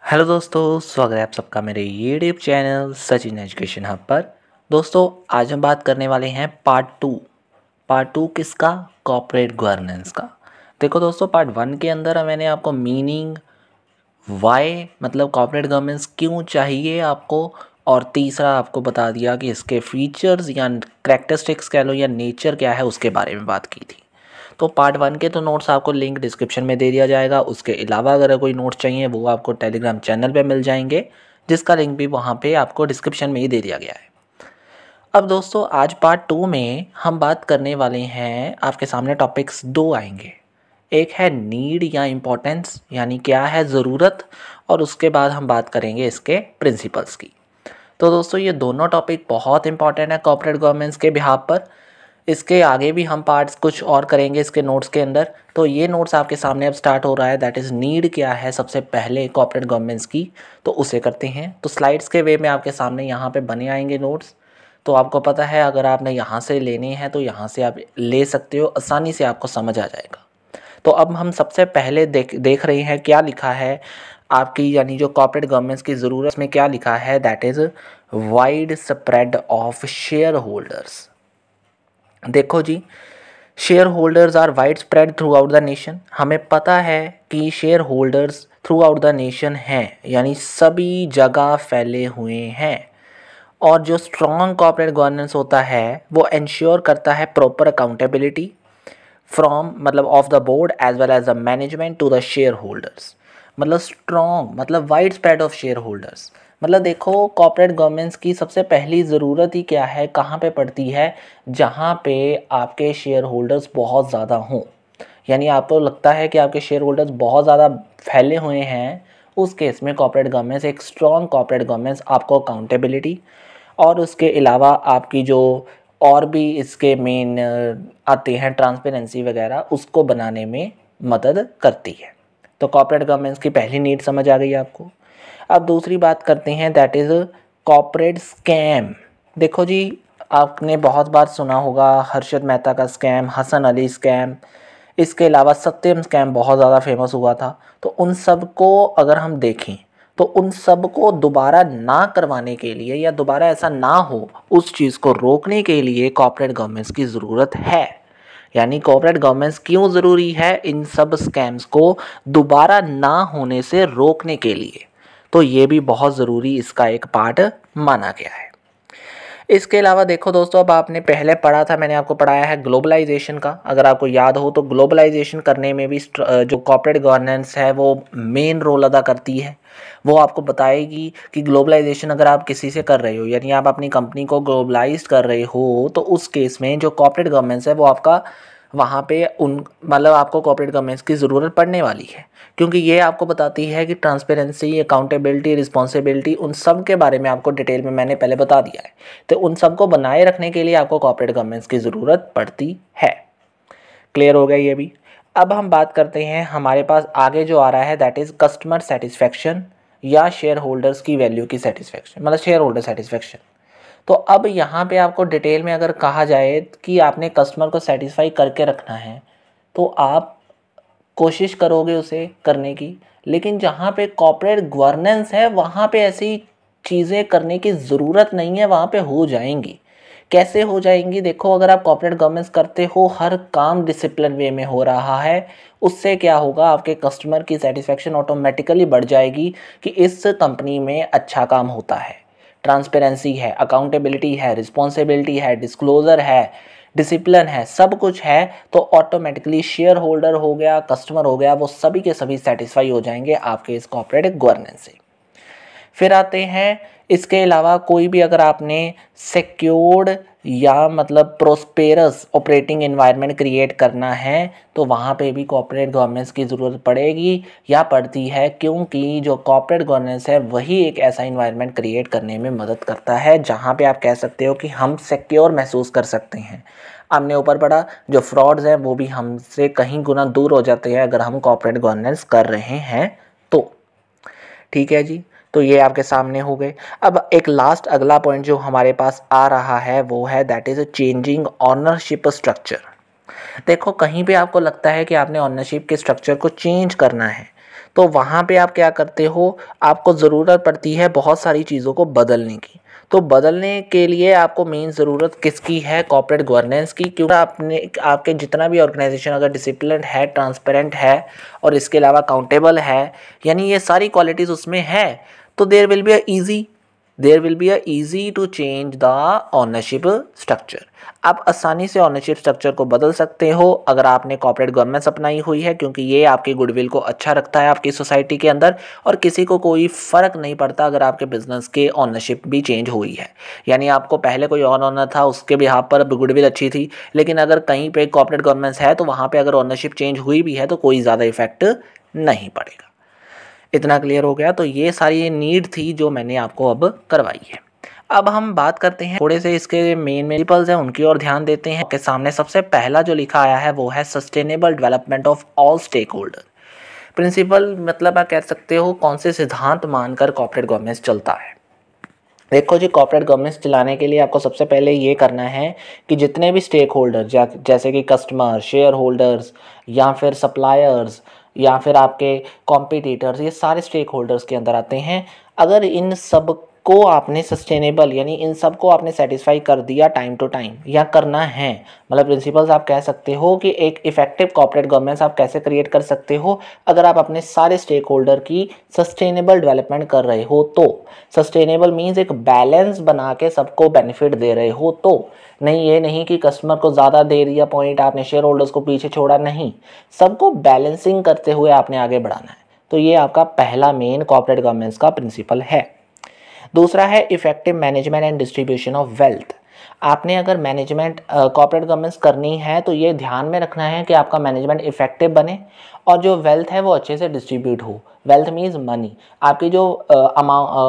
Hello दोस्तों, स्वागत है आप सबका मेरे YouTube channel Sachin education hub पर। दोस्तों, आज हम बात करने वाले हैं पार्ट टू किसका? कॉर्पोरेट गवर्नेंस का। देखो दोस्तों, पार्ट वन के अंदर मैंने आपको मीनिंग, वाई मतलब कॉर्पोरेट गवर्नेंस क्यों चाहिए आपको, और तीसरा आपको बता दिया कि इसके फीचर्स या करेक्टरिस्टिक्स कह लो या नेचर क्या है, उसके बारे में बात की थी। तो पार्ट वन के तो नोट्स आपको लिंक डिस्क्रिप्शन में दे दिया जाएगा। उसके अलावा अगर कोई नोट्स चाहिए वो आपको टेलीग्राम चैनल पे मिल जाएंगे, जिसका लिंक भी वहाँ पे आपको डिस्क्रिप्शन में ही दे दिया गया है। अब दोस्तों, आज पार्ट टू में हम बात करने वाले हैं, आपके सामने टॉपिक्स दो आएंगे। एक है नीड या इम्पोर्टेंस, यानी क्या है ज़रूरत, और उसके बाद हम बात करेंगे इसके प्रिंसिपल्स की। तो दोस्तों, ये दोनों टॉपिक बहुत इंपॉर्टेंट है कॉर्पोरेट गवर्नेंस के बिहाफ पर। इसके आगे भी हम पार्ट्स कुछ और करेंगे इसके नोट्स के अंदर। तो ये नोट्स आपके सामने अब स्टार्ट हो रहा है, दैट इज़ नीड क्या है सबसे पहले कॉर्पोरेट गवर्नेंस की, तो उसे करते हैं। तो स्लाइड्स के वे में आपके सामने यहाँ पे बने आएंगे नोट्स। तो आपको पता है, अगर आपने यहाँ से लेने हैं तो यहाँ से आप ले सकते हो, आसानी से आपको समझ आ जाएगा। तो अब हम सबसे पहले देख रहे हैं क्या लिखा है आपकी, यानी जो कॉर्पोरेट गवर्नेंस की ज़रूरत में क्या लिखा है, that is wide spread of share holders. देखो जी, share holders are wide spread throughout the nation. हमें पता है कि share holders throughout the nation हैं, यानी सभी जगह फैले हुए हैं। और जो स्ट्रॉन्ग कॉर्पोरेट गवर्नेंस होता है वो इंश्योर करता है प्रॉपर अकाउंटेबिलिटी फ्रॉम मतलब of the board as well as the management to the shareholders. मतलब स्ट्रॉन्ग मतलब wide spread of share holders. मतलब देखो, कॉर्पोरेट गवर्नेंस की सबसे पहली ज़रूरत ही क्या है, कहाँ पे पड़ती है? जहाँ पे आपके शेयर होल्डर्स बहुत ज़्यादा हों, यानी आपको लगता है कि आपके शेयर होल्डर्स बहुत ज़्यादा फैले हुए हैं, उस केस में कॉर्पोरेट गवर्नेंस, एक स्ट्रॉन्ग कॉर्पोरेट गवर्नेंस आपको अकाउंटेबिलिटी और उसके अलावा आपकी जो और भी इसके मेन आते हैं ट्रांसपेरेंसी वगैरह, उसको बनाने में मदद करती है। तो कॉर्पोरेट गवर्नेंस की पहली नीड समझ आ गई आपको। अब दूसरी बात करते हैं, दैट इज़ कॉर्पोरेट स्कैम। देखो जी, आपने बहुत बार सुना होगा हर्षद मेहता का स्कैम, हसन अली स्कैम, इसके अलावा सत्यम स्कैम बहुत ज़्यादा फेमस हुआ था। तो उन सब को अगर हम देखें तो उन सब को दोबारा ना करवाने के लिए या दोबारा ऐसा ना हो, उस चीज़ को रोकने के लिए कॉर्पोरेट गवर्नेंस की ज़रूरत है। यानी कॉर्पोरेट गवर्नेंस क्यों ज़रूरी है? इन सब स्कैम्स को दोबारा ना होने से रोकने के लिए। तो ये भी बहुत ज़रूरी इसका एक पार्ट माना गया है। इसके अलावा देखो दोस्तों, अब आपने पहले पढ़ा था, मैंने आपको पढ़ाया है ग्लोबलाइजेशन का। अगर आपको याद हो तो ग्लोबलाइजेशन करने में भी जो कॉर्पोरेट गवर्नेंस है वो मेन रोल अदा करती है। वो आपको बताएगी कि ग्लोबलाइजेशन अगर आप किसी से कर रहे हो, यानी आप अपनी कंपनी को ग्लोबलाइज कर रहे हो, तो उस केस में जो कॉर्पोरेट गवर्नेंस है वो आपका वहाँ पे उन मतलब आपको कॉर्पोरेट गवर्नेंस की ज़रूरत पड़ने वाली है, क्योंकि ये आपको बताती है कि ट्रांसपेरेंसी, अकाउंटेबिलिटी, रिस्पॉन्सिबिलिटी, उन सब के बारे में आपको डिटेल में मैंने पहले बता दिया है। तो उन सब को बनाए रखने के लिए आपको कॉर्पोरेट गवर्नेंस की ज़रूरत पड़ती है। क्लियर हो गया ये भी। अब हम बात करते हैं, हमारे पास आगे जो आ रहा है दैट इज़ कस्टमर सेटिस्फेक्शन या शेयर होल्डर्स की वैल्यू की सेटिस्फेक्शन, मतलब शेयर होल्डर सेटिस्फेक्शन। तो अब यहाँ पे आपको डिटेल में अगर कहा जाए कि आपने कस्टमर को सेटिस्फाई करके रखना है, तो आप कोशिश करोगे उसे करने की। लेकिन जहाँ पे कॉर्पोरेट गवर्नेंस है वहाँ पे ऐसी चीज़ें करने की ज़रूरत नहीं है, वहाँ पे हो जाएंगी। कैसे हो जाएंगी? देखो, अगर आप कॉर्पोरेट गवर्नेंस करते हो, हर काम डिसिप्लिन वे में हो रहा है, उससे क्या होगा, आपके कस्टमर की सेटिस्फेक्शन ऑटोमेटिकली बढ़ जाएगी कि इस कंपनी में अच्छा काम होता है, ट्रांसपेरेंसी है, अकाउंटेबिलिटी है, रिस्पॉन्सिबिलिटी है, डिस्क्लोज़र है, डिसिप्लिन है, सब कुछ है। तो ऑटोमेटिकली शेयर होल्डर हो गया, कस्टमर हो गया, वो सभी के सभी सेटिस्फाई हो जाएंगे आपके इस कॉर्पोरेट गवर्नेंस से। फिर आते हैं, इसके अलावा कोई भी अगर आपने सिक्योर्ड या मतलब प्रोस्पेरस ऑपरेटिंग एनवायरनमेंट क्रिएट करना है, तो वहाँ पे भी कॉर्पोरेट गवर्नेंस की ज़रूरत पड़ेगी या पड़ती है, क्योंकि जो कॉर्पोरेट गवर्नेंस है वही एक ऐसा इन्वायरमेंट क्रिएट करने में मदद करता है जहाँ पे आप कह सकते हो कि हम सिक्योर महसूस कर सकते हैं। हमने ऊपर पढ़ा, जो फ्रॉड्स हैं वो भी हमसे कहीं गुना दूर हो जाते हैं अगर हम कॉर्पोरेट गवर्नेंस कर रहे हैं तो। ठीक है जी, तो ये आपके सामने हो गए। अब एक लास्ट अगला पॉइंट जो हमारे पास आ रहा है वो है that is changing ownership structure. देखो, कहीं पे आपको लगता है कि आपने ऑनरशिप के स्ट्रक्चर को चेंज करना है, तो वहाँ पे आप क्या करते हो, आपको ज़रूरत पड़ती है बहुत सारी चीज़ों को बदलने की। तो बदलने के लिए आपको मेन ज़रूरत किसकी है, कॉर्पोरेट गवर्नेंस की। क्योंकि आपके जितना भी ऑर्गेनाइजेशन अगर डिसिप्लिन है, ट्रांसपेरेंट है और इसके अलावा अकाउंटेबल है, यानी ये सारी क्वालिटीज़ उसमें है, तो there will be a easy to change the ownership structure. आप आसानी से ओनरशिप स्ट्रक्चर को बदल सकते हो अगर आपने कॉर्पोरेट गवर्नेंस अपनाई हुई है, क्योंकि ये आपकी गुडविल को अच्छा रखता है आपकी सोसाइटी के अंदर, और किसी को कोई फ़र्क नहीं पड़ता अगर आपके बिजनेस के ओनरशिप भी चेंज हुई है। यानी आपको पहले कोई और ओनर था, उसके बिहाफ पर गुडविल अच्छी थी, लेकिन अगर कहीं पे कॉर्पोरेट गवर्नेंस है तो वहाँ पे अगर ओनरशिप चेंज हुई भी है तो कोई ज़्यादा इफेक्ट नहीं पड़ेगा। इतना क्लियर हो गया। तो ये सारी नीड थी जो मैंने आपको अब करवाई है। अब हम बात करते हैं थोड़े से इसके मेन प्रिंसिपल्स हैं उनकी ओर ध्यान देते हैं। के सामने सबसे पहला जो लिखा आया है वो है sustainable development of all stakeholder. Principle मतलब आप कह सकते हो कौन से सिद्धांत मानकर कॉर्पोरेट गवर्नेंस चलता है। देखो जी, कॉर्पोरेट गवर्नेंस चलाने के लिए आपको सबसे पहले ये करना है कि जितने भी स्टेक होल्डर जैसे कि कस्टमर, शेयर होल्डर्स या फिर सप्लायर्स या फिर आपके कॉम्पिटिटर्स, ये सारे स्टेक होल्डर्स के अंदर आते हैं। अगर इन सब को आपने सस्टेनेबल यानी इन सब को आपने सेटिस्फाई कर दिया टाइम टू टाइम या करना है, मतलब प्रिंसिपल्स आप कह सकते हो कि एक इफेक्टिव कॉर्पोरेट गवर्नेंस आप कैसे क्रिएट कर सकते हो अगर आप अपने सारे स्टेक होल्डर की सस्टेनेबल डेवलपमेंट कर रहे हो। तो सस्टेनेबल मीन्स एक बैलेंस बना के सबको बेनिफिट दे रहे हो। तो नहीं, ये नहीं कि कस्टमर को ज़्यादा दे दिया पॉइंट आपने, शेयर होल्डर्स को पीछे छोड़ा, नहीं, सबको बैलेंसिंग करते हुए आपने आगे बढ़ाना है। तो ये आपका पहला मेन कॉर्पोरेट गवर्नेंस का प्रिंसिपल है। दूसरा है effective management and distribution of wealth. आपने अगर मैनेजमेंट कॉर्पोरेट गवर्नेंस करनी है तो ये ध्यान में रखना है कि आपका मैनेजमेंट इफेक्टिव बने और जो वेल्थ है वो अच्छे से डिस्ट्रीब्यूट हो। Wealth means money. आपकी जो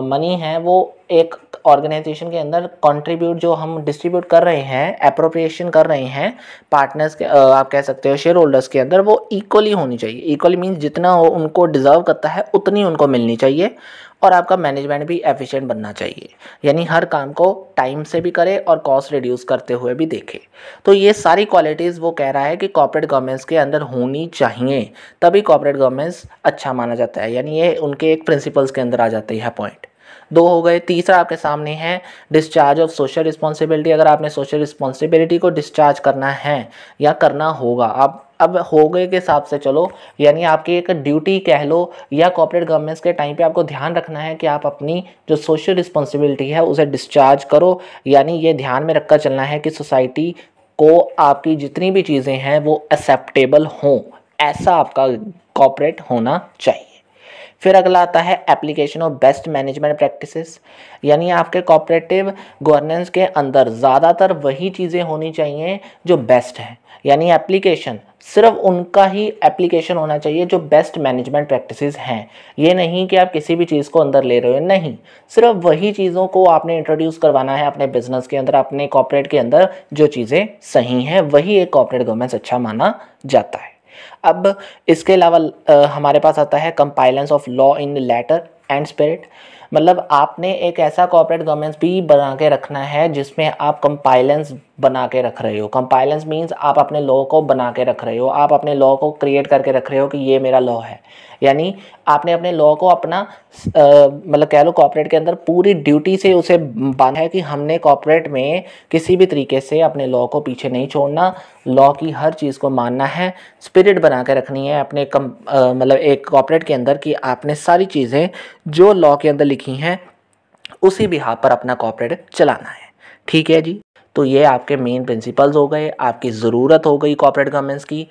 मनी है वो एक ऑर्गेनाइजेशन के अंदर कंट्रीब्यूट जो हम डिस्ट्रीब्यूट कर रहे हैं, अप्रोप्रिएशन कर रहे हैं पार्टनर्स के, आप कह सकते हो शेयर होल्डर्स के अंदर, वो इक्वली होनी चाहिए। इक्वली मीन्स जितना उनको डिजर्व करता है उतनी उनको मिलनी चाहिए। और आपका मैनेजमेंट भी एफिशिएंट बनना चाहिए, यानी हर काम को टाइम से भी करे और कॉस्ट रिड्यूस करते हुए भी देखे। तो ये सारी क्वालिटीज़ वो कह रहा है कि कॉर्पोरेट गवर्नेंस के अंदर होनी चाहिए, तभी कॉर्पोरेट गवर्नेंस अच्छा माना जाता है। यानी ये उनके एक प्रिंसिपल्स के अंदर आ जाते हैं पॉइंट। दो हो गए। तीसरा आपके सामने है डिस्चार्ज ऑफ सोशल रिस्पॉन्सिबिलिटी। अगर आपने सोशल रिस्पॉन्सिबिलिटी को डिस्चार्ज करना है या करना होगा, आप अब हो गए के हिसाब से चलो, यानी आपकी एक ड्यूटी कह लो, या कॉर्पोरेट गवर्नेंस के टाइम पे आपको ध्यान रखना है कि आप अपनी जो सोशल रिस्पॉन्सिबिलिटी है उसे डिस्चार्ज करो। यानी ये ध्यान में रखकर चलना है कि सोसाइटी को आपकी जितनी भी चीज़ें हैं वो एक्सेप्टेबल हों, ऐसा आपका कॉर्पोरेट होना चाहिए। फिर अगला आता है application of best management practices. यानी आपके कॉर्पोरेटिव गवर्नेंस के अंदर ज़्यादातर वही चीज़ें होनी चाहिए जो बेस्ट हैं, यानी एप्लीकेशन सिर्फ उनका ही एप्लीकेशन होना चाहिए जो बेस्ट मैनेजमेंट प्रैक्टिसेस हैं। ये नहीं कि आप किसी भी चीज़ को अंदर ले रहे हो, नहीं, सिर्फ वही चीज़ों को आपने इंट्रोड्यूस करवाना है अपने बिजनेस के अंदर, अपने कॉर्पोरेट के अंदर जो चीज़ें सही हैं, वही एक कॉर्पोरेट गवर्नेंस अच्छा माना जाता है। अब इसके अलावा हमारे पास आता है compliance of law in letter and spirit. मतलब आपने एक ऐसा कॉर्पोरेट गवर्नेंस भी बना के रखना है जिसमें आप कंपाइलेंस बना के रख रहे हो। कंपाइलेंस मीन्स आप अपने लॉ को बना के रख रहे हो, आप अपने लॉ को क्रिएट करके रख रहे हो कि ये मेरा लॉ है। यानी आपने अपने लॉ को अपना मतलब कह लो कॉर्पोरेट के अंदर पूरी ड्यूटी से उसे बांधा है कि हमने कॉर्पोरेट में किसी भी तरीके से अपने लॉ को पीछे नहीं छोड़ना, लॉ की हर चीज़ को मानना है, स्पिरिट बना के रखनी है अपने मतलब एक कॉर्पोरेट के अंदर कि आपने सारी चीज़ें जो लॉ के अंदर लिखी हैं उसी बिहाफ पर अपना कॉर्पोरेट चलाना है। ठीक है जी, तो ये आपके मेन प्रिंसिपल्स हो गए, आपकी ज़रूरत हो गई कॉर्पोरेट गवर्नेंस की।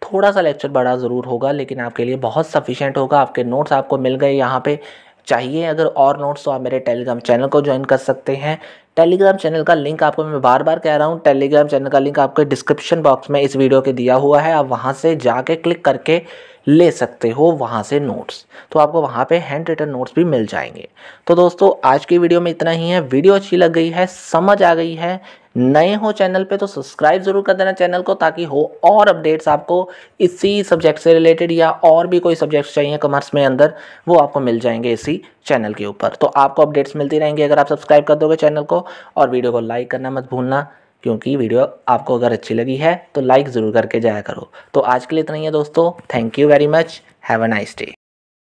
थोड़ा सा लेक्चर बड़ा ज़रूर होगा लेकिन आपके लिए बहुत सफिशिएंट होगा। आपके नोट्स आपको मिल गए यहाँ पे। चाहिए अगर और नोट्स तो आप मेरे टेलीग्राम चैनल को ज्वाइन कर सकते हैं। टेलीग्राम चैनल का लिंक आपको मैं बार बार कह रहा हूँ, टेलीग्राम चैनल का लिंक आपको डिस्क्रिप्शन बॉक्स में इस वीडियो के दिया हुआ है। आप वहाँ से जाके क्लिक करके ले सकते हो वहाँ से नोट्स, तो आपको वहाँ पे हैंड रिटन नोट्स भी मिल जाएंगे। तो दोस्तों आज की वीडियो में इतना ही है। वीडियो अच्छी लग गई है, समझ आ गई है, नए हो चैनल पे तो सब्सक्राइब ज़रूर कर देना चैनल को, ताकि हो और अपडेट्स आपको इसी सब्जेक्ट से रिलेटेड या और भी कोई सब्जेक्ट्स चाहिए कॉमर्स में अंदर, वो आपको मिल जाएंगे इसी चैनल के ऊपर। तो आपको अपडेट्स मिलती रहेंगी अगर आप सब्सक्राइब कर दोगे चैनल को। और वीडियो को लाइक करना मत भूलना, क्योंकि वीडियो आपको अगर अच्छी लगी है तो लाइक ज़रूर करके जाया करो। तो आज के लिए इतना ही है दोस्तों। Thank you very much. Have a nice day.